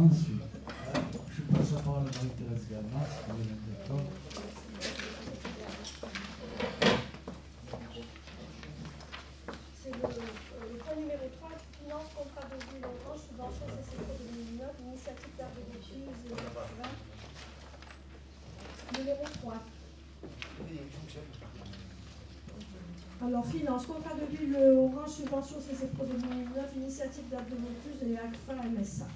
Ensuite, je passe la parole à Marie-Thérèse Galmas, qui est d'accord. C'est le point numéro 3, finance, contrat de ville orange, subvention CCPRO 2009, initiative Terre de Vaucluse et 20. Numéro 3. Alors, finance, contrat de ville orange, subvention CCPRO 2009, initiative Terre de Vaucluse et ACFA MSA.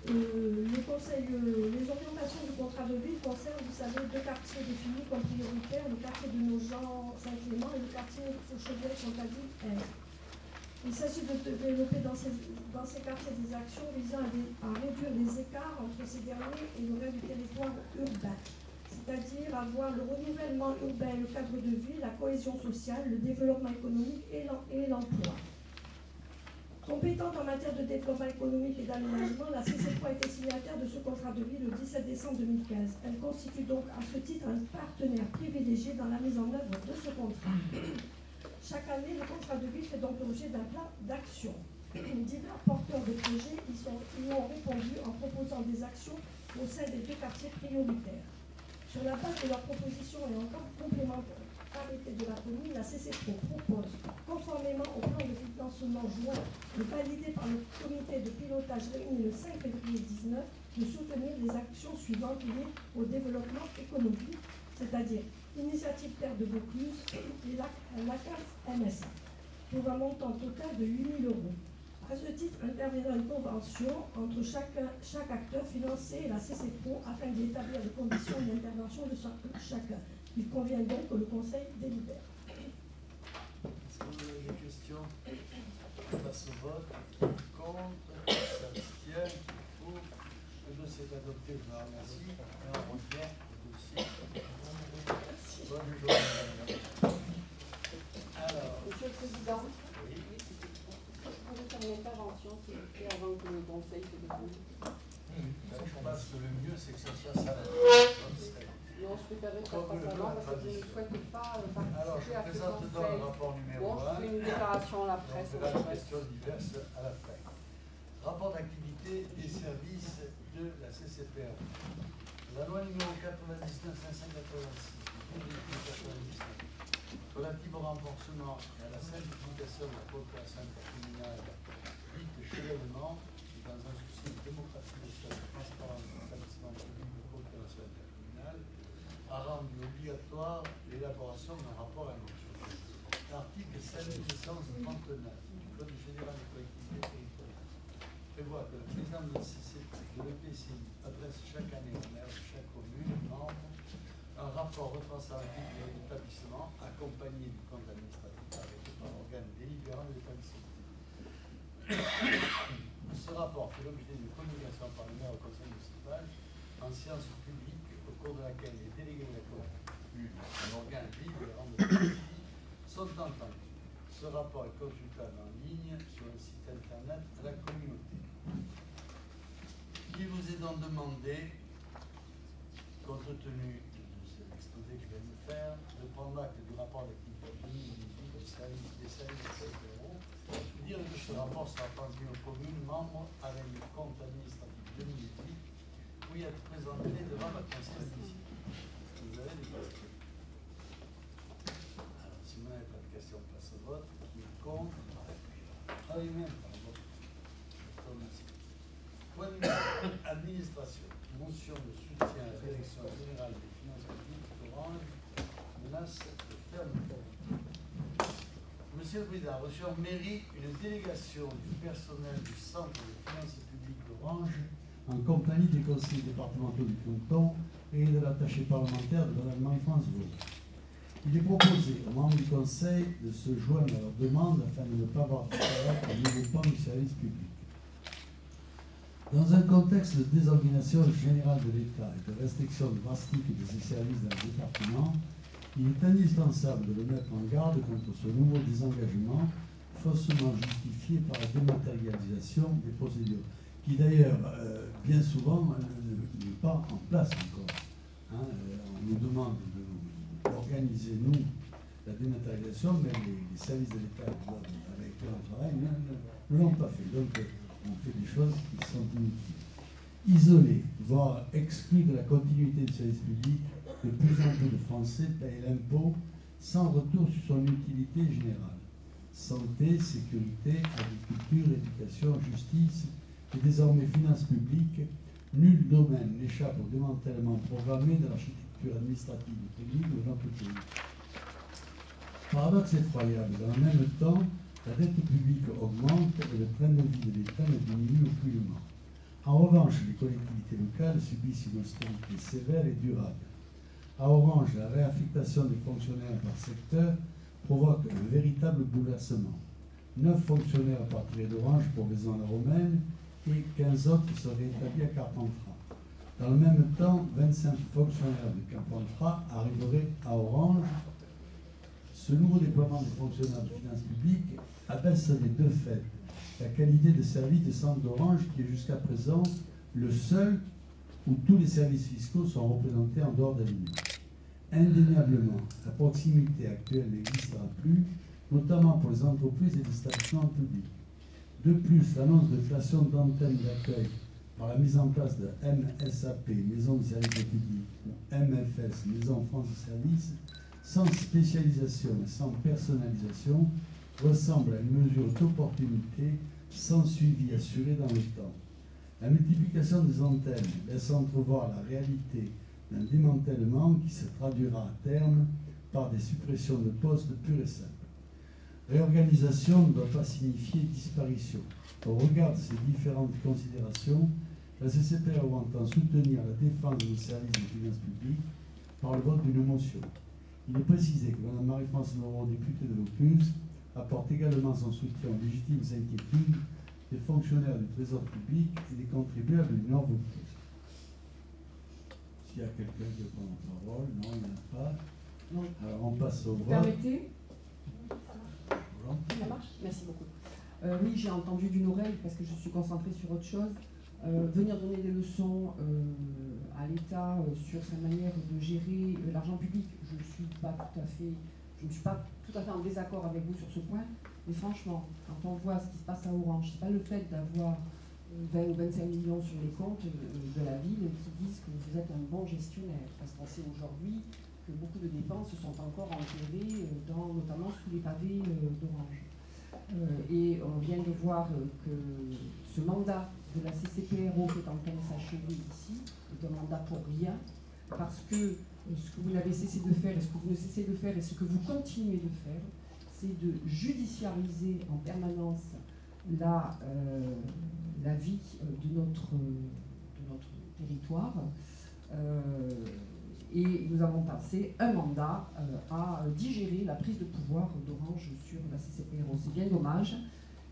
Les orientations du contrat de ville concernent, vous savez, deux quartiers définis comme prioritaires, le quartier de Nogent-Saint-Clément et le quartier Chaudière-Contadie. Il s'agit de développer dans ces quartiers des actions visant à réduire les écarts entre ces derniers et le reste du territoire urbain, c'est-à-dire avoir le renouvellement urbain, le cadre de vie, la cohésion sociale, le développement économique et l'emploi. Compétente en matière de développement économique et d'aménagement, la CCPRO a été signataire de ce contrat de ville le 17 décembre 2015. Elle constitue donc à ce titre un partenaire privilégié dans la mise en œuvre de ce contrat. Chaque année, le contrat de ville fait donc l'objet d'un plan d'action. Divers porteurs de projets y ont répondu en proposant des actions au sein des deux quartiers prioritaires. Sur la base de leurs propositions et en complémentarité de la commune, la CCPRO propose, conformément au plan de financement joint et validé par le comité de pilotage réuni le 5 février 2019, de soutenir les actions suivantes liées au développement économique, c'est-à-dire l'initiative Terre de Vaucluse et la CAF MSA, pour un montant total de 8 000 €. À ce titre, interviendra une convention entre chaque acteur financé et la CCPRO afin d'établir les conditions d'intervention de chacun. Il convient donc que le Conseil délibère. Est-ce que vous avez des questions? On passe au vote. Contre, s'abstient, pour. Le dossier est adopté, je vous remercie. Et on revient au dossier. Bonne journée. Alors. Monsieur le Président, Oui. je voudrais faire une intervention, s'il vous plaît, avant que le Conseil se déroule. Je pense que le mieux, c'est que ça soit ça. Non, je préférerais que ça se passe avant parce que je ne souhaite pas participer Alors, je à ce présente dans Conseil. le rapport numéro Bon, 1. je fais une déclaration à la presse. On verra les questions diverses à la fin. Rapport d'activité des services de la CCPR. La loi numéro 99-586 relative au renforcement et à la simplification de la coopération intercommunale dite chevènement, dans un souci de démocratisation et de transparence de l'établissement public de coopération intercommunale, a rendu obligatoire l'élaboration d'un rapport annuel. L'article 5139 du Code général des collectivités territoriales prévoit que le président de l'EPCI adresse chaque année au maire de chaque commune membre un rapport retranscrivant de l'établissement accompagné du compte administratif arrêté par l'organe délibérant de l'établissement. Ce rapport fait l'objet d'une communication par le maire au conseil municipal en séance publique au cours de laquelle les délégués de la commune, un organe délibérant de l'établissement, sont entendus. Ce rapport est consultable en ligne sur le site internet de la communauté. Il vous est donc demandé, compte tenu de l'exposé que je viens de faire, de prendre acte du rapport d'activité 2018 des services de CCPRO. Je veux dire que ce rapport sera transmis aux communes membres avec le compte administratif 2018 pour y être présenté devant la conseil municipal. Est-ce que vous avez des questions? Alors, si vous n'avez pas de questions, on passe au vote. Qui est contre? Ah oui, même, pardon. Merci. Point numéro administration. Motion de soutien à la direction générale des finances publiques d'Orange menace de fermeture. Monsieur le Président, reçu en mairie une délégation du personnel du Centre des finances publiques d'Orange en compagnie des conseillers départementaux du canton et de l'attaché parlementaire de Mme Marie-France Vaud. Il est proposé aux membres du Conseil de se joindre à leur demande afin de ne pas voir disparaître le nouveau plan du service public. Dans un contexte de désorganisation générale de l'État et de restriction drastique de ses services dans le département, il est indispensable de le mettre en garde contre ce nouveau désengagement faussement justifié par la dématérialisation des procédures, qui d'ailleurs, bien souvent, n'est pas en place encore. Hein, on nous demande d'organiser, nous, la dématérialisation, mais les services de l'État avec lesquels on travaille ne l'ont pas fait. Donc, on fait des choses qui sont inutiles. Isolés, voire exclus de la continuité du service public, de plus en plus de Français payent l'impôt sans retour sur son utilité générale. Santé, sécurité, agriculture, éducation, justice et désormais finances publiques, nul domaine n'échappe au démantèlement programmé de l'architecture administrative et technique de notre pays. Paradoxe effroyable, dans le même temps, la dette publique augmente et le train de vie de l'État ne diminue aucunement. En revanche, les collectivités locales subissent une austérité sévère et durable. À Orange, la réaffectation des fonctionnaires par secteur provoque un véritable bouleversement. 9 fonctionnaires partiraient d'Orange pour Vaison-la-Romaine et 15 autres seraient établis à Carpentras. Dans le même temps, 25 fonctionnaires de Carpentras arriveraient à Orange. Ce nouveau déploiement des fonctionnaires de finances publiques abaisserait de fait la qualité de service des centres d'Orange, qui est jusqu'à présent le seul où tous les services fiscaux sont représentés en dehors d'Avignon. Indéniablement, la proximité actuelle n'existera plus, notamment pour les entreprises et les établissements publics. De plus, l'annonce de création d'antennes d'accueil par la mise en place de MSAP, Maison de service public, ou MFS, Maison France de service, sans spécialisation et sans personnalisation, ressemble à une mesure d'opportunité sans suivi assuré dans le temps. La multiplication des antennes laisse entrevoir la réalité d'un démantèlement qui se traduira à terme par des suppressions de postes pures et simples. Réorganisation ne doit pas signifier disparition. Au regard de ces différentes considérations, la CCPRO entend soutenir la défense des services de finances publiques par le vote d'une motion. Il est précisé que Mme Marie-France Moreau, députée de Vaucluse, apporte également son soutien aux légitimes inquiétudes des fonctionnaires du Trésor public et des contribuables du Nord Vaucluse. S'il y a quelqu'un qui veut prendre la parole, non, il n'y en a pas. Non. Alors on passe au Vous vote. permettez? Ça marche? Merci beaucoup. Oui, j'ai entendu d'une oreille, parce que je suis concentrée sur autre chose, venir donner des leçons à l'État sur sa manière de gérer l'argent public. Je ne suis pas tout à fait en désaccord avec vous sur ce point, mais franchement, quand on voit ce qui se passe à Orange, c'est pas le fait d'avoir 20 ou 25 millions sur les comptes de la ville qui disent que vous êtes un bon gestionnaire, parce qu'on sait aujourd'hui que beaucoup de dépenses sont encore enterrées, notamment sous les pavés d'Orange. Et on vient de voir que ce mandat de la CCPRO qui est en train de s'achever ici est un mandat pour rien, parce que ce que vous n'avez cessé de faire, et ce que vous ne cessez de faire, et ce que vous continuez de faire, c'est de judiciariser en permanence la vie de notre territoire. Et nous avons passé un mandat à digérer la prise de pouvoir d'Orange sur la CCPRO. C'est bien dommage.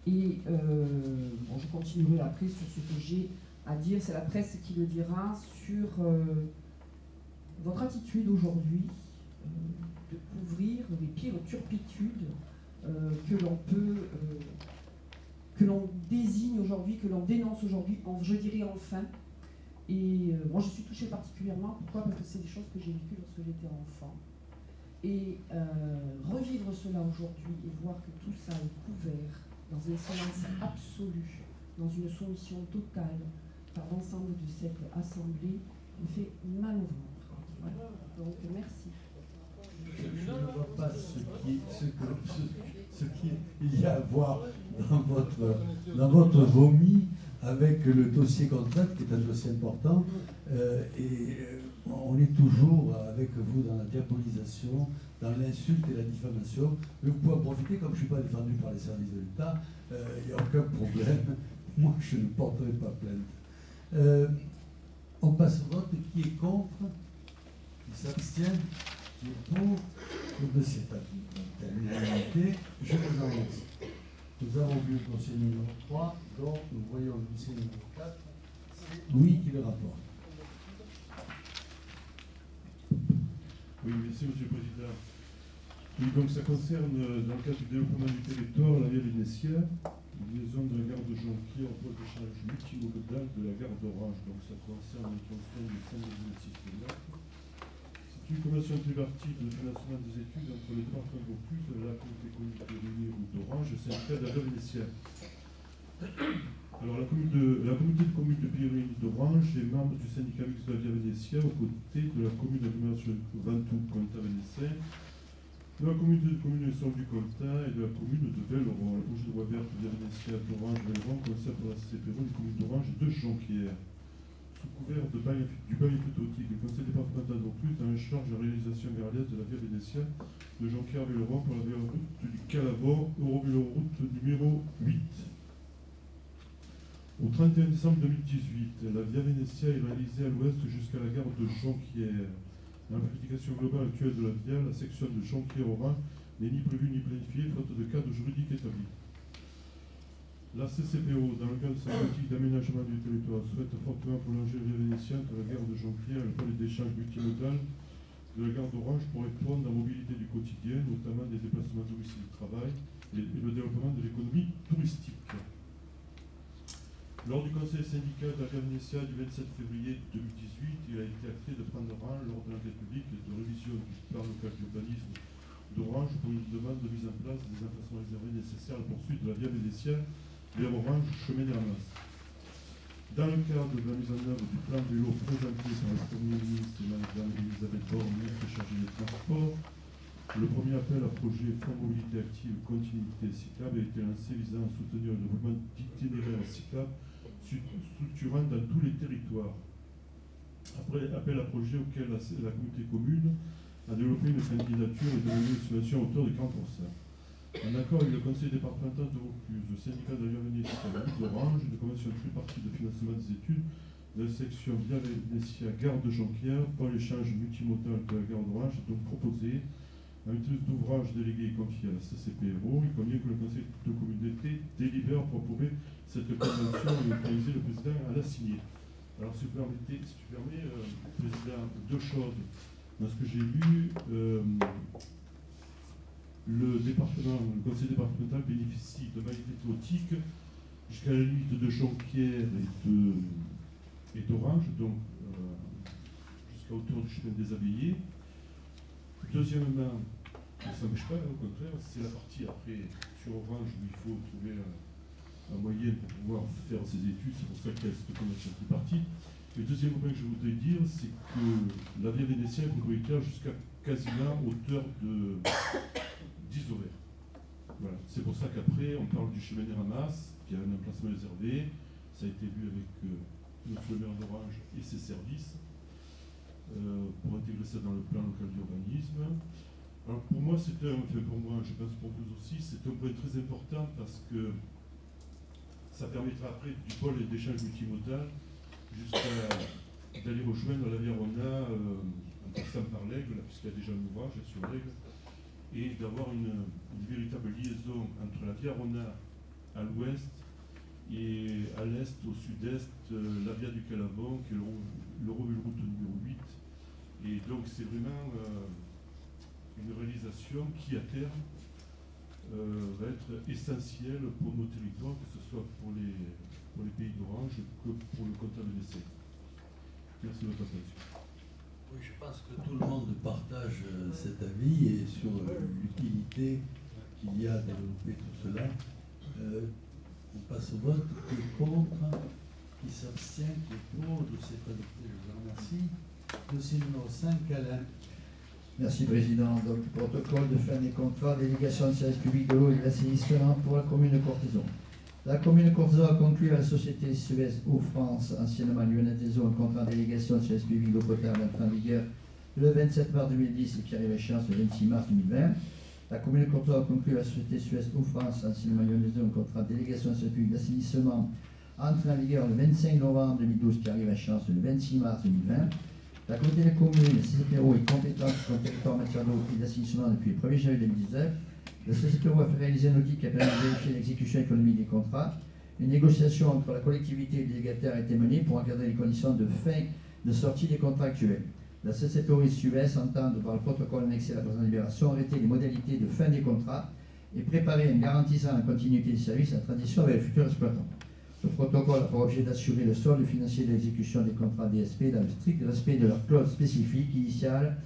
Et je continuerai après sur ce que j'ai à dire. C'est la presse qui le dira sur votre attitude aujourd'hui de couvrir les pires turpitudes que l'on désigne aujourd'hui, que l'on dénonce aujourd'hui, je dirais enfin. Et moi je suis touchée particulièrement, pourquoi? Parce que c'est des choses que j'ai vécues lorsque j'étais enfant. Et revivre cela aujourd'hui et voir que tout ça est couvert dans une silence absolue, dans une soumission totale par l'ensemble de cette assemblée, me fait mal au ventre. Voilà. Donc merci. Je ne vois pas ce qu'il y a à voir dans votre vomi avec le dossier contrainte, qui est un dossier important. On est toujours avec vous dans la diabolisation, dans l'insulte et la diffamation. Mais vous pouvez en profiter, comme je ne suis pas défendu par les services de l'État, il n'y a aucun problème. Moi, je ne porterai pas plainte. On passe au vote. Qui est contre? Qui s'abstient? Qui est pour? Le dossier est à l'unanimité. Je vous en remercie. Nous avons vu le dossier numéro 3, dont nous voyons le dossier numéro 4. C'est Louis qui le rapporte. Oui, merci Monsieur le Président. Oui, donc ça concerne, dans le cadre du développement du territoire, la via Vénitienne, une liaison de la gare de Jonquière au poste de charge multimodal de la gare d'Orange. Donc ça concerne une fonction de 5,6 km. C'est une convention tripartite de financement des études entre les départements Vaucluse, la communauté économique de Ligny ou d'Orange, le syndicat de la via Vénitienne. Alors la commune communauté de communes de Pyrénées d'Orange est membre du syndicat mixte de la Via Vénétia aux côtés de la commune d'agglomération Ventoux-Comtat-Vénécin, de la commune de communication du Comtat et de la commune de Velleron. Le projet de loi verte Via Vénétia d'Orange-Velleron concerne pour la CCPO les communes d'Orange et de Jonquière. Sous couvert du bail hypothétique, le conseil départemental de Vaucluse a en charge la réalisation gardienne de la Via Vénétia de Jonquière-Velleron pour la route du Calabon, Eurovéloroute numéro 8. Au 31 décembre 2018, la Via Vénétia est réalisée à l'ouest jusqu'à la gare de Jonquière. Dans la planification globale actuelle de la Via, la section de Jonquière-Oran n'est ni prévue ni planifiée, faute de cadre juridique établi. La CCPO, dans le cadre de sa politique d'aménagement du territoire, souhaite fortement prolonger la Via Vénétia entre la gare de Jonquière et le pôle d'échange multimodal de la gare d'Orange pour répondre à la mobilité du quotidien, notamment des déplacements domicile-travail et le développement de l'économie touristique. Lors du conseil syndical de la Via Vénétia du 27 février 2018, il a été acté de prendre rang lors de l'enquête publique de révision du plan local d'urbanisme d'Orange pour une demande de mise en place des emplacements réservés nécessaires à la poursuite de la Via Vénétia vers Orange, chemin des Ramasses. Dans le cadre de la mise en œuvre du plan vélo présenté par le Premier ministre et Mme Elisabeth Borne, ministre chargée des Transports, le premier appel à projet Fonds Mobilité Active Continuité Cyclable a été lancé visant à soutenir le développement d'itinéraires cyclables structurant dans tous les territoires. Après appel à projet auquel la communauté commune a développé une candidature et donné une subvention à hauteur de 40%. En accord avec le conseil départemental de Vaucluse, le syndicat de la Via Vénétia d'Orange, une convention tripartite de financement des études de la section Via Vénétia Gare de Jonquière pour l'échange multimodal de la gare d'Orange est donc proposé un maîtrise d'ouvrage délégué et confié à la CCPO. Il convient que le conseil de communauté délibère pour approuver cette convention et autoriser le président à la signer. Alors, si tu permets, Président, deux choses. Dans ce que j'ai lu, le conseil départemental bénéficie de mailles électriques jusqu'à la limite de Jonquière et d'Orange, donc jusqu'à hauteur du chemin des Abbayers. Deuxièmement, ça ne s'empêche pas, au contraire, c'est la partie après sur Orange où il faut trouver un moyen pour pouvoir faire ses études, c'est pour ça qu'il y a cette convention tripartite. Le deuxième point que je voudrais dire, c'est que la Via Vénétia est prioritaire jusqu'à quasiment hauteur de 10 ovaires. Voilà. C'est pour ça qu'après, on parle du chemin des Ramasses, qui a un emplacement réservé. Ça a été vu avec le maire d'Orange et ses services. Pour intégrer ça dans le plan local d'urbanisme. Alors pour moi, je pense pour vous aussi, c'est un point très important parce que ça permettra après du pôle d'échange multimodal jusqu'à d'aller rejoindre la Via Rona en passant par l'Aigle, puisqu'il y a déjà un ouvrage sur l'Aigle, et d'avoir une véritable liaison entre la Via Rona à l'ouest et à l'est, au sud-est, la Via du Calabon, qui est l'Eurovéloroute numéro 8. Et donc c'est vraiment une réalisation qui, à terme, va être essentielle pour nos territoires, que ce soit pour les pays d'Orange que pour le Comtat vénétien. Merci de votre attention. Oui, je pense que tout le monde partage cet avis et sur l'utilité qu'il y a à développer tout cela. On passe au vote. Qui est contre, qui s'abstient, qui est pour, donc c'est adopté. Je vous remercie. Dossier numéro 5, Alain. Merci Président. Donc, protocole de fin des contrats, délégation de service public de l'eau et de l'assainissement pour la commune de Courthézon. La commune de Courthézon a conclu à la société Suez Eau France, anciennement Lyonnais des Eaux, un contrat de délégation de service public d'eau potable entrant en vigueur le 27 mars 2010 et qui arrive à échéance le 26 mars 2020. La commune de Courthézon a conclu à la société Suez Eau France, anciennement Lyonnais des Eaux, un contrat de délégation de service public d'assainissement entrant en vigueur le 25 novembre 2012 qui arrive à échéance le 26 mars 2020. La communauté des communes, CCPO, est compétente sur le territoire en matière d'eau et d'assainissement depuis le 1er janvier 2019. La CCPO a fait réaliser un audit qui a permis de vérifier l'exécution économique des contrats. Une négociation entre la collectivité et le délégataire a été menée pour encadrer les conditions de fin de sortie des contrats actuels. La CCPO et Suez entendent, par le protocole annexé à la présente libération, arrêter les modalités de fin des contrats et préparer en garantissant la continuité des services à la transition avec les futurs exploitants. Ce protocole a pour objet d'assurer le solde financier de l'exécution des contrats DSP dans le strict respect de leurs clauses spécifiques, initiales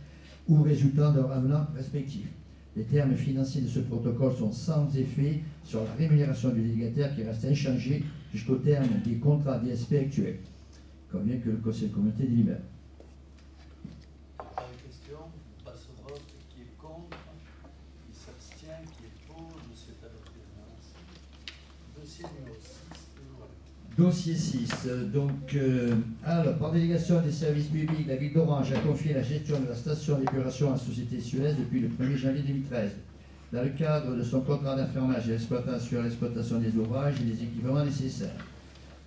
ou résultant de leurs avenants respectifs. Les termes financiers de ce protocole sont sans effet sur la rémunération du délégataire qui reste inchangée jusqu'au terme des contrats DSP actuels. Il convient que le Conseil de communauté délibère. Pas de questions, on passe au vote. Qui est contre? Qui s'abstient? Qui est pour? C'est adopté. Dossier numéro 6. Dossier 6. Alors, par délégation des services publics, la ville d'Orange a confié la gestion de la station d'épuration à la société Suez depuis le 1er janvier 2013. Dans le cadre de son contrat d'affermage et l'exploitation des ouvrages et des équipements nécessaires.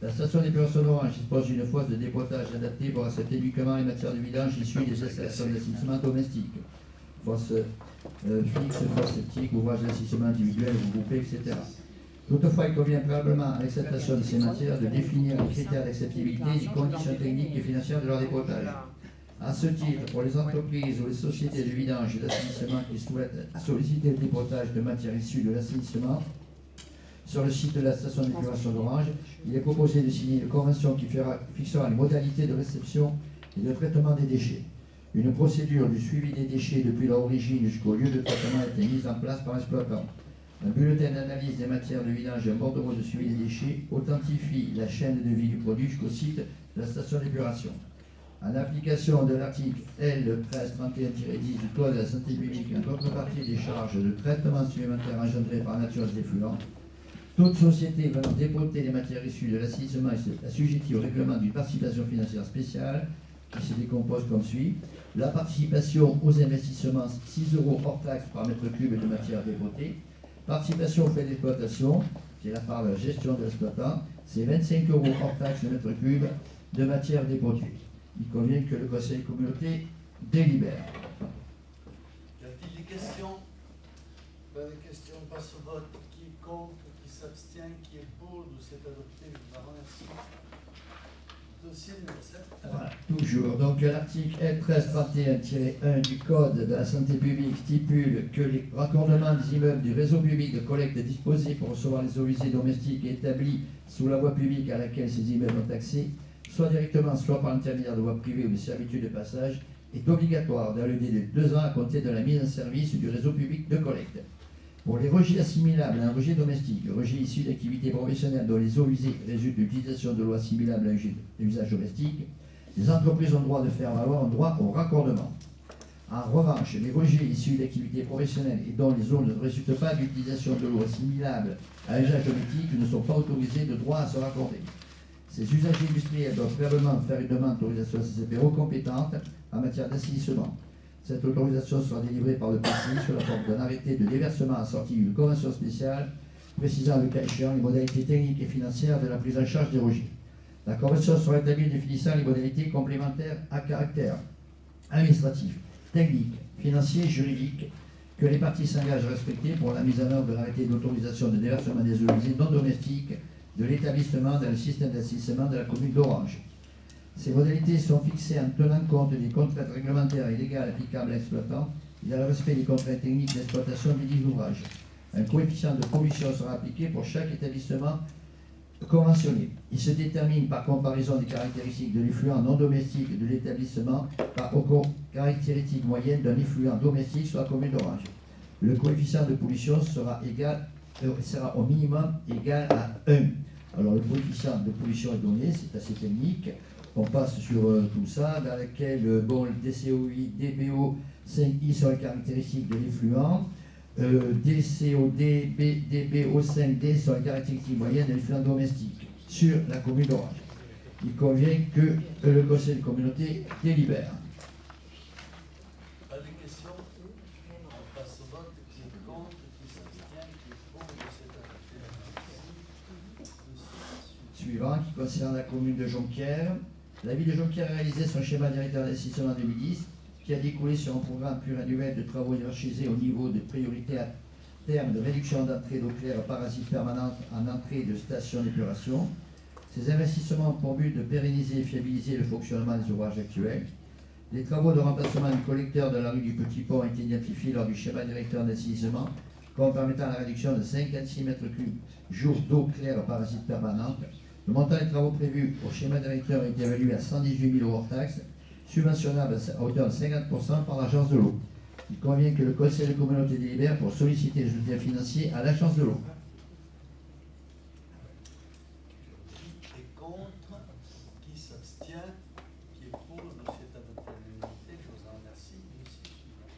La station d'épuration d'Orange dispose d'une fosse de dépotage adaptée pour accepter uniquement les matières de vidange issues des installations d'assainissement domestique. Fosse fixe, fosse septique, ouvrage d'assainissement individuel, regroupé, etc. Toutefois, il convient préalablement à l'acceptation de ces matières de définir les critères d'acceptabilité et les conditions techniques et financières de leur dépotage. À ce titre, pour les entreprises ou les sociétés de vidange et d'assainissement qui souhaitent solliciter le dépotage de matières issues de l'assainissement sur le site de la station d'épuration d'Orange, il est proposé de signer une convention qui fixera les modalités de réception et de traitement des déchets. Une procédure du suivi des déchets depuis leur origine jusqu'au lieu de traitement a été mise en place par l'exploitant. Un bulletin d'analyse des matières de vidange et un bordereau de suivi des déchets authentifie la chaîne de vie du produit jusqu'au site de la station d'épuration. En application de l'article L1331-10 du Code de la santé publique, en contrepartie des charges de traitement supplémentaires engendrées par nature des effluents, toute société venant dépoter les matières issues de l'assainissement est assujettie au règlement d'une participation financière spéciale qui se décompose comme suit. La participation aux investissements, 6 € hors taxe par mètre cube de matière dépotée. Participation aux frais d'exploitation, qui est la part de la gestion de l'exploitant, c'est 25 € hors taxe de mètre cube de matière dépotée. Il convient que le Conseil de communauté délibère. Y a-t-il des questions? Pas de questions, on passe au vote. Qui est contre? Qui s'abstient? Qui est pour? C'est adopté. Je vous remercie. Dossier numéro 7. Voilà, toujours. Donc, l'article L1331-1 du Code de la santé publique stipule que les raccordements des immeubles du réseau public de collecte disposés pour recevoir les eaux usées domestiques et établis sous la voie publique à laquelle ces immeubles ont accès, soit directement, soit par l'intermédiaire de voies privées ou de servitudes de passage, est obligatoire dans le délai de 2 ans à compter de la mise en service du réseau public de collecte. Pour les rejets assimilables à un rejet domestique, rejet issu d'activités professionnelles dont les eaux usées résultent de l'utilisation de l'eau assimilable à un usage domestique, les entreprises ont droit de faire valoir un droit au raccordement. En revanche, les rejets issus d'activités professionnelles et dont les eaux ne résultent pas de l'utilisation de l'eau assimilable à un usage domestique ne sont pas autorisés de droit à se raccorder. Ces usagers industriels doivent préalablement faire une demande d'autorisation CCPO compétente en matière d'assainissement. Cette autorisation sera délivrée par le PCI sous la forme d'un arrêté de déversement assorti d'une convention spéciale précisant le cas échéant les modalités techniques et financières de la prise en charge des rejets. La convention sera établie définissant les modalités complémentaires à caractère administratif, technique, financier et juridique que les parties s'engagent à respecter pour la mise en œuvre de l'arrêté d'autorisation de déversement des eaux usées non domestiques de l'établissement dans le système d'assainissement de la commune d'Orange. Ces modalités sont fixées en tenant compte des contraintes réglementaires et légales applicables à l'exploitant et dans le respect des contraintes techniques d'exploitation des dix ouvrages. Un coefficient de pollution sera appliqué pour chaque établissement conventionné. Il se détermine par comparaison des caractéristiques de l'effluent non domestique de l'établissement par aux caractéristiques moyennes d'un effluent domestique sur la commune d'Orange. Le coefficient de pollution sera au minimum égal à 1. Alors le coefficient de pollution est donné, c'est assez technique. On passe sur tout ça, dans lequel le DCOI, DBO, 5I sont les caractéristiques de l'effluent. DCOD, DBO5D sont les caractéristiques moyennes de l'effluent domestique sur la commune d'Orange. Il convient que le Conseil de communauté délibère. Pas de questions? On passe au vote. Qui est contre? Qui s'abstient? Qui est pour? C'est adopté. Suivant, qui concerne la commune de Jonquière. La ville de Jonquière a réalisé son schéma directeur d'assainissement 2010, qui a découlé sur un programme pluriannuel de travaux hiérarchisés au niveau de priorité à terme de réduction d'entrée d'eau claire parasite permanente en entrée de station d'épuration. Ces investissements ont pour but de pérenniser et fiabiliser le fonctionnement des ouvrages actuels. Les travaux de remplacement du collecteur de la rue du Petit Pont ont été identifiés lors du schéma directeur d'assainissement comme permettant la réduction de 56 m3 jour d'eau claire parasite permanente. Le montant des travaux prévus au schéma directeur a été évalué à 118 000 € hors taxe, subventionnable à hauteur de 50% par l'agence de l'eau. Il convient que le Conseil de communauté délibère pour solliciter le soutien financier à l'agence de l'eau. contre, qui s'abstient, qui est pour, le dossier est adopté à l'unanimité. Je vous en remercie. Dossier suivant.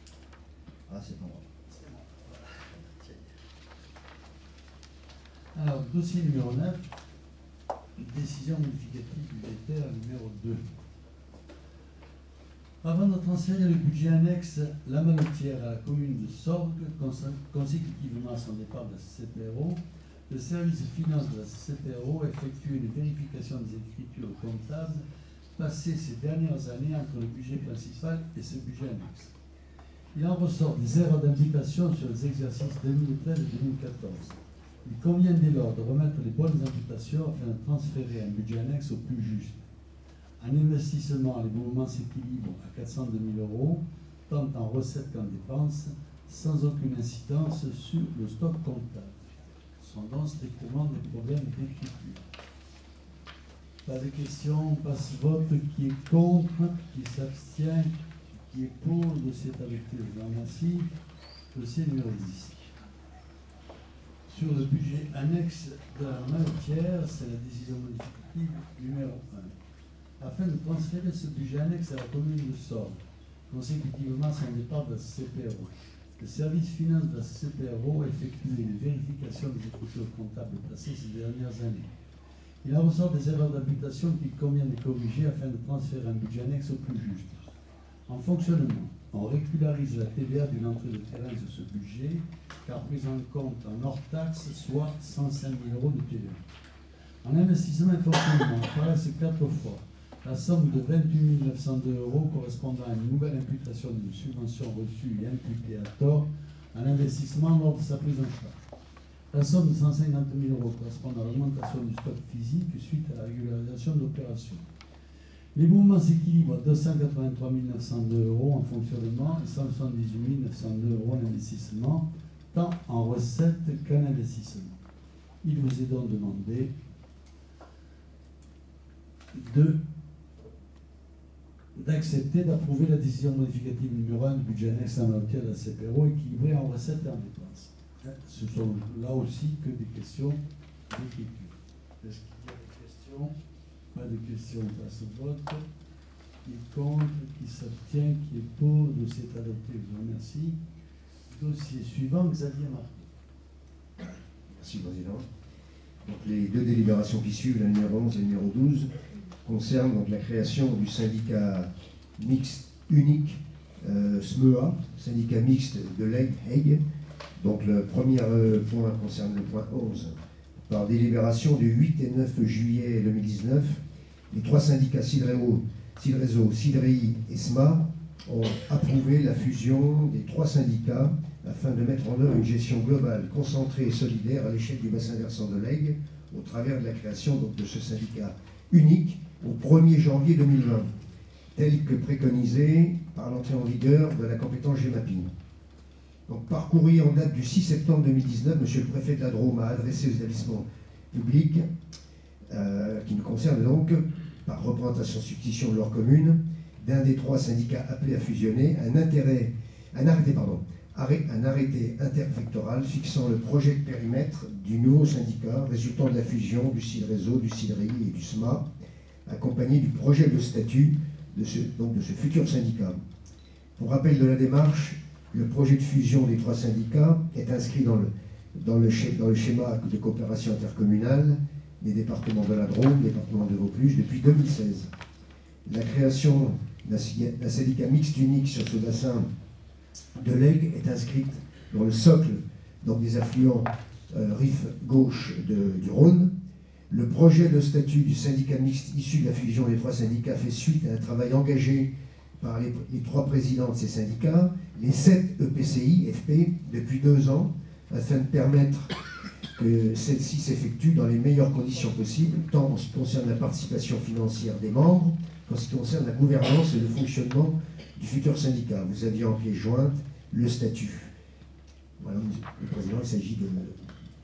Ah, c'est pas moi. C'est bon. Voilà. Tiens. Alors, dossier numéro 9, décision modificative budgétaire numéro 2. Avant de transférer le budget annexe La Manotière à la commune de Sorgues, consécutivement à son départ de la CPRO, le service finance de la CPRO effectue une vérification des écritures comptables passées ces dernières années entre le budget principal et ce budget annexe. Il en ressort des erreurs d'imputation sur les exercices 2013 et 2014. Il convient dès lors de remettre les bonnes imputations afin de transférer un budget annexe au plus juste. En investissement, les mouvements s'équilibrent à 402 000 €, tant en recettes qu'en dépenses, sans aucune incidence sur le stock comptable. Ce sont donc strictement des problèmes d'écriture. Pas de questions, on passe vote. Qui est contre, qui s'abstient, qui est pour, le dossier est adopté. Je vous remercie. Dossier numéro 10. Sur le budget annexe de la matière, c'est la décision modificative numéro 1. Afin de transférer ce budget annexe à la commune de Sorgues, consécutivement à son départ de la CPRO, le service finance de la CPRO a effectué une vérification des écritures comptables passées ces dernières années. Il en ressort des erreurs d'imputation qu'il convient de corriger afin de transférer un budget annexe au plus juste. En fonctionnement, on régularise la TVA d'une entrée de terrain sur ce budget, car prise en compte en hors taxe, soit 105 000 € de TVA. En investissement et fonctionnement, apparaissent 4 fois la somme de 28 902 € correspondant à une nouvelle imputation d'une subvention reçue et imputée à tort à l'investissement lors de sa prise en charge. La somme de 150 000 € correspond à l'augmentation du stock physique suite à la régularisation d'opérations. Les mouvements s'équilibrent à 283 902 € en fonctionnement et 178 902 € en investissement, tant en recettes qu'en investissement. Il vous est donc demandé d'accepter d'approuver la décision modificative numéro 1 du budget annexe en matière de la CPRO équilibré en recettes et en dépenses. Ce sont là aussi que des questions d'écriture. Est-ce qu'il y a des questions? Pas de questions, on passe au vote. Qui est contre, qui s'abstient, qui est pour, le dossier est adopté, je vous remercie. Dossier suivant, Xavier Martin. Merci, Président. Donc, les deux délibérations qui suivent, la numéro 11 et la numéro 12, concernent donc la création du syndicat mixte unique SMEA, syndicat mixte de l'Hague. Donc le premier point concerne le point 11. Par délibération du 8 et 9 juillet 2019, les trois syndicats Sidrezo, Sidrei et SMA ont approuvé la fusion des trois syndicats afin de mettre en œuvre une gestion globale, concentrée et solidaire à l'échelle du bassin versant de l'Aigle, au travers de la création donc, de ce syndicat unique au 1er janvier 2020, tel que préconisé par l'entrée en vigueur de la compétence GEMAPI. Donc, par courrier en date du 6 septembre 2019, M. le préfet de la Drôme a adressé aux établissements publics, qui nous concernent donc, par représentation substitution de leur commune, d'un des trois syndicats appelés à fusionner, un arrêté interpréfectoral fixant le projet de périmètre du nouveau syndicat résultant de la fusion du Sidrezo, du Sidrei et du SMA, accompagné du projet de statut de ce futur syndicat. Pour rappel de la démarche, le projet de fusion des trois syndicats est inscrit dans le schéma de coopération intercommunale des départements de la Drôme, département de Vaucluse, depuis 2016. La création d'un syndicat mixte unique sur ce bassin de l'Aigle est inscrite dans le socle donc des affluents rive gauche du Rhône. Le projet de statut du syndicat mixte issu de la fusion des trois syndicats fait suite à un travail engagé par les trois présidents de ces syndicats, les 7 EPCI FP, depuis 2 ans, afin de permettre que celle-ci s'effectue dans les meilleures conditions possibles, tant en ce qui concerne la participation financière des membres, qu'en ce qui concerne la gouvernance et le fonctionnement du futur syndicat. Vous aviez en pièce jointe le statut. Voilà, le Président, il s'agit de voter.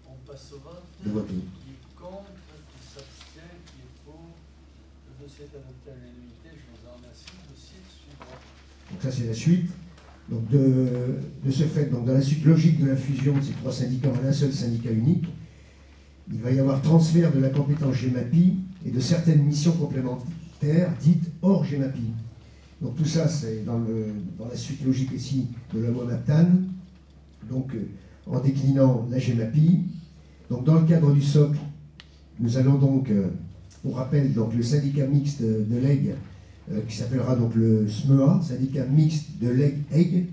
On passe au vote. Qui est contre, qui s'abstient, qui est pour. Le dossier est adopté à l'unanimité. Je vous en remercie. Le dossier suivant. Donc ça, c'est la suite. Donc de ce fait, donc dans la suite logique de la fusion de ces trois syndicats en un seul syndicat unique, il va y avoir transfert de la compétence GEMAPI et de certaines missions complémentaires dites hors GEMAPI. Donc tout ça, c'est dans la suite logique ici de la loi MAPTAN, donc en déclinant la GEMAPI. Donc dans le cadre du socle, nous allons donc, pour rappel, donc, le syndicat mixte de l'EG, qui s'appellera donc le SMEA, syndicat mixte de l'EG.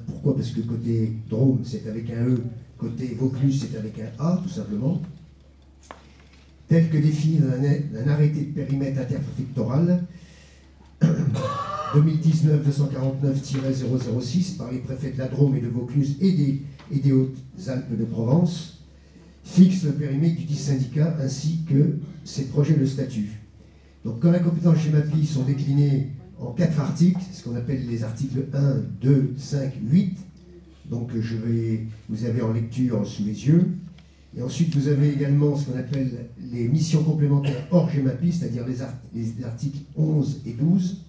Pourquoi? Parce que côté Drôme, c'est avec un E, côté Vaucluse, c'est avec un A, tout simplement. Tel que défini dans un arrêté de périmètre interpréfectoral 2019-249-006 par les préfets de la Drôme et de Vaucluse et des Hautes-Alpes de Provence, fixe le périmètre du dit syndicat ainsi que ses projets de statut. Donc, quand la compétence GEMAPI sont déclinés en 4 articles, ce qu'on appelle les articles 1, 2, 5, 8, donc vous avez en lecture sous les yeux. Et ensuite, vous avez également ce qu'on appelle les missions complémentaires hors GEMAPI, c'est-à-dire les articles 11 et 12.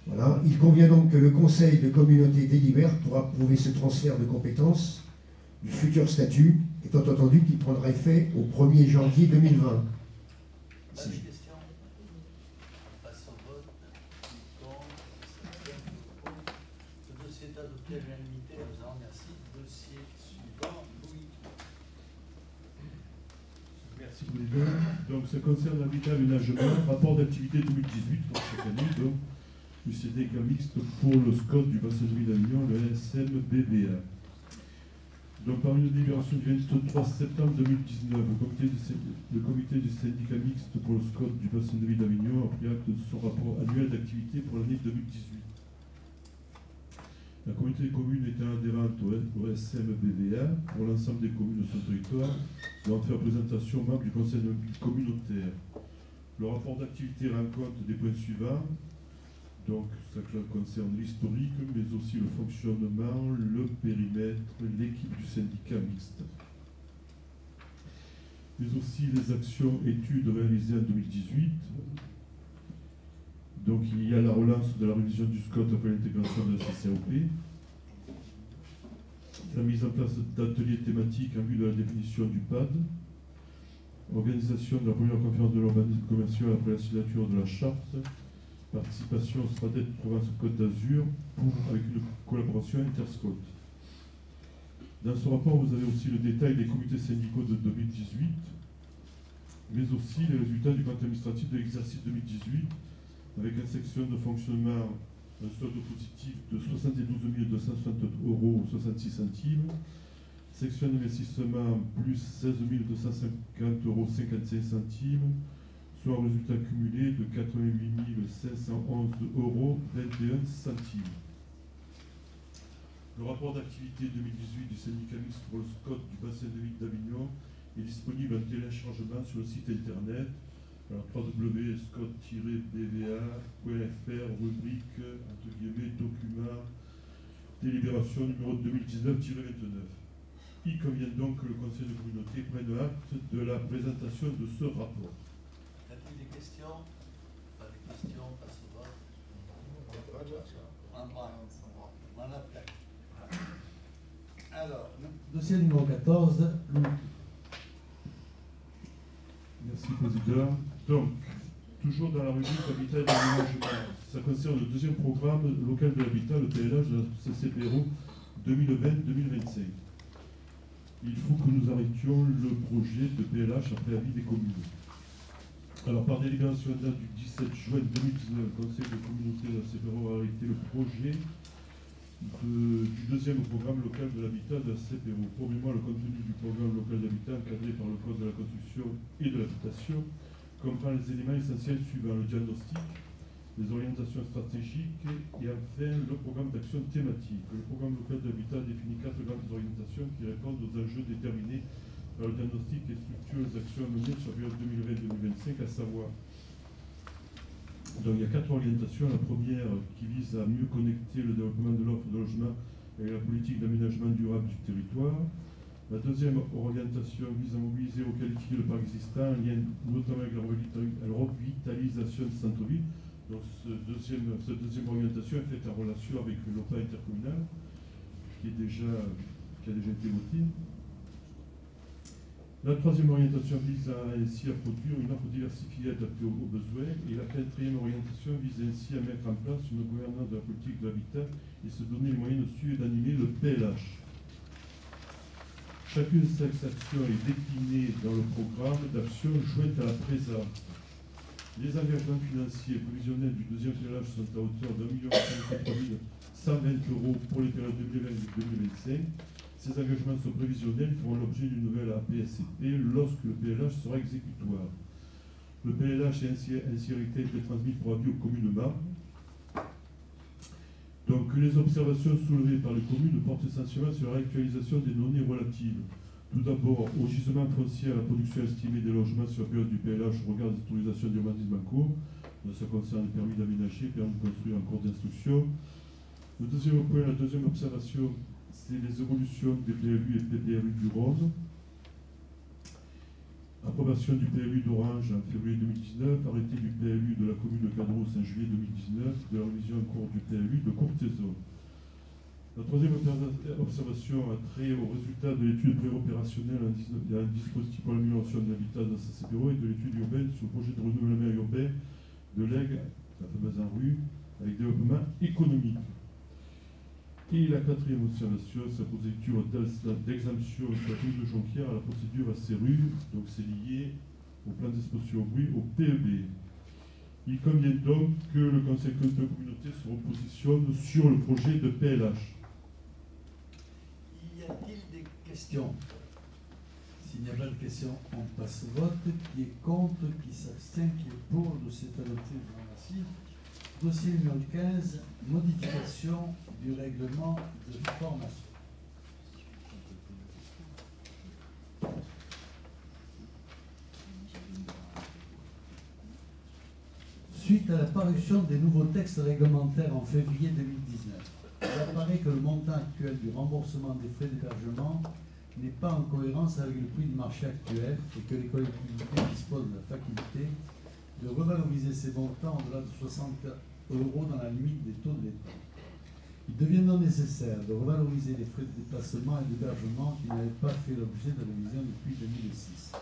Voilà. Il convient donc que le Conseil de communauté délibère pour approuver ce transfert de compétences du futur statut, étant entendu qu'il prendra effet au 1er janvier 2020. Pas de questions? On passe au vote. Le dossier est adopté à l'unanimité. Je vous en remercie. Dossier suivant, Louis. Merci Président. Donc ça concerne l'habitat aménagement, rapport d'activité 2018, donc chaque année, donc du syndicat mixte pour le SCOT du bassin de vie d'Avignon, le SMBVA. Donc par une délibération du 23 septembre 2019, le comité du syndicat mixte pour le SCOT du bassin de vie d'Avignon a pris acte de son rapport annuel d'activité pour l'année 2018. La communauté des communes étant adhérente au SMBVA pour l'ensemble des communes de son territoire, doit faire présentation aux membres du conseil communautaire. Le rapport d'activité rend compte des points suivants. Donc, ça concerne l'historique, mais aussi le fonctionnement, le périmètre, l'équipe du syndicat mixte. Mais aussi les actions études réalisées en 2018. Donc, il y a la relance de la révision du SCOT après l'intégration de la CCAOP. La mise en place d'ateliers thématiques en vue de la définition du PAD. Organisation de la première conférence de l'urbanisme commercial après la signature de la charte. Participation au SPADET Provence-Côte d'Azur avec une collaboration interscot. Dans ce rapport, vous avez aussi le détail des comités syndicaux de 2018, mais aussi les résultats du compte administratif de l'exercice 2018, avec une section de fonctionnement, un solde positif de 72 260 € 66 centimes, section d'investissement plus 16 250 € 55 centimes, soit un résultat cumulé de 88 511 € 21 centimes. Le rapport d'activité 2018 du syndicat mixte pour le SCOT du bassin de vie d'Avignon est disponible en téléchargement sur le site internet www.scot-bva.fr, rubrique documents, délibération numéro 2019-29. Il convient donc que le conseil de communauté prenne acte de la présentation de ce rapport. Y a-t-il des questions? Pas de questions, on passe au vote. On a plein. Alors, Dossier numéro 14, Louis. Merci Président. Donc, toujours dans la rubrique habitat et aménagement, ça concerne le deuxième programme local de l'habitat, le PLH de la CCPRO 2020-2025. Il faut que nous arrêtions le projet de PLH après avis des communes. Alors, par délibération en date du 17 juin 2019, le Conseil de communauté de la CPRO a arrêté le projet du deuxième programme local de l'habitat de la CPRO. Premièrement, le contenu du programme local d'habitat encadré par le Code de la construction et de l'habitation comprend les éléments essentiels suivants: le diagnostic, les orientations stratégiques et enfin le programme d'action thématique. Le programme local d'habitat définit 4 grandes orientations qui répondent aux enjeux déterminés par le diagnostic et structure les actions à mener sur la période 2020-2025, à savoir, donc il y a 4 orientations. La première qui vise à mieux connecter le développement de l'offre de logement avec la politique d'aménagement durable du territoire. La deuxième orientation vise à mobiliser ou qualifier le parc existant en lien notamment avec la revitalisation du centre-ville. Donc cette deuxième orientation est faite en relation avec l'OPA intercommunal qui a déjà été voté. La troisième orientation vise ainsi à produire une offre diversifiée adaptée aux besoins, et la quatrième orientation vise ainsi à mettre en place une gouvernance de la politique de l'habitat et se donner les moyens de suivre et d'animer le PLH. Chacune de ces actions est déclinée dans le programme d'action jointe à la PRESA. Les engagements financiers prévisionnels du deuxième PLH sont à hauteur de 1 120 € pour les périodes 2020-2025. Ces engagements sont prévisionnels, feront l'objet d'une nouvelle APSCP lorsque le PLH sera exécutoire. Le PLH est ainsi été transmis pour avis aux communes membres. Donc, les observations soulevées par les communes portent essentiellement sur la réactualisation des données relatives. Tout d'abord, au gisement foncier, à la production estimée des logements sur la période du PLH au regard des autorisations d'urbanisme en cours. Ça concerne les permis d'aménager, permis de construire en cours d'instruction. Le deuxième point, la deuxième observation, c'est les évolutions des PLU et PPRU du Rhône. Approbation du PLU d'Orange en février 2019, arrêté du PLU de la commune de Cadros en juillet 2019, de la révision en cours du PLU de Courthézon. La troisième observation a trait au résultat de l'étude pré-opérationnelle d'un dispositif pour l'amélioration de l'habitat dans sa CPO et de l'étude urbaine sur le projet de renouvellement urbain de l'Aigle, la fameuse en rue, avec développement économique. Et la quatrième observation, c'est la procédure d'exemption sur la commune de Jonquière à la procédure ACRU, donc c'est lié au plan d'exposition au bruit, au PEB. Il convient donc que le Conseil de communauté se repositionne sur le projet de PLH. Y a-t-il des questions? S'il n'y a pas de questions, on passe au vote. Qui est contre, qui s'abstient, qui est pour, le dossier est adopté, je vous remercie. Dossier numéro 15, modification du règlement de formation. Suite à la parution des nouveaux textes réglementaires en février 2019, il apparaît que le montant actuel du remboursement des frais d'hébergement n'est pas en cohérence avec le prix du marché actuel et que les collectivités disposent de la faculté de revaloriser ces montants au-delà de 60 € dans la limite des taux de l'État. Il devient donc nécessaire de revaloriser les frais de déplacement et d'hébergement qui n'avaient pas fait l'objet de révision depuis 2006.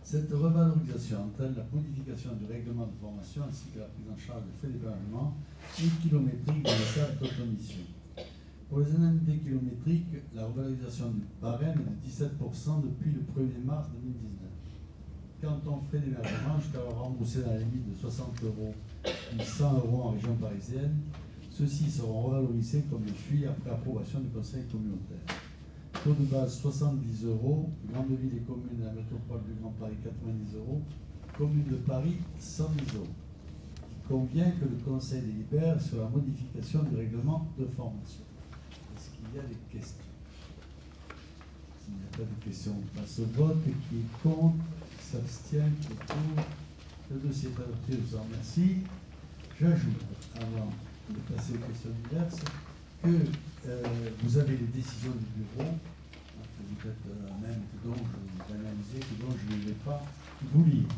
Cette revalorisation entraîne la modification du règlement de formation ainsi que la prise en charge des frais d'hébergement et kilométrique dans le cadre d'autres missions. Pour les indemnités kilométriques, la revalorisation du barème est de 17% depuis le 1er mars 2019. Quant aux frais d'hébergement, jusqu'à rembourser dans la limite de 60 € et 100 € en région parisienne, ceux-ci seront revalorisés comme le suit après approbation du Conseil communautaire. Taux de base 70 €, grande ville et commune de la métropole du Grand Paris 90 €, commune de Paris 110 €. Il convient que le Conseil délibère sur la modification du règlement de formation. Est-ce qu'il y a des questions? S'il n'y a pas de questions, on passe au vote. Qui est contre, qui s'abstient, qui est pour. Le dossier est adopté, je vous en remercie. J'ajoute, avant de passer aux questions diverses, que vous avez les décisions du bureau, que vous êtes même, que donc je vais analyser, que donc je ne vais pas vous lire.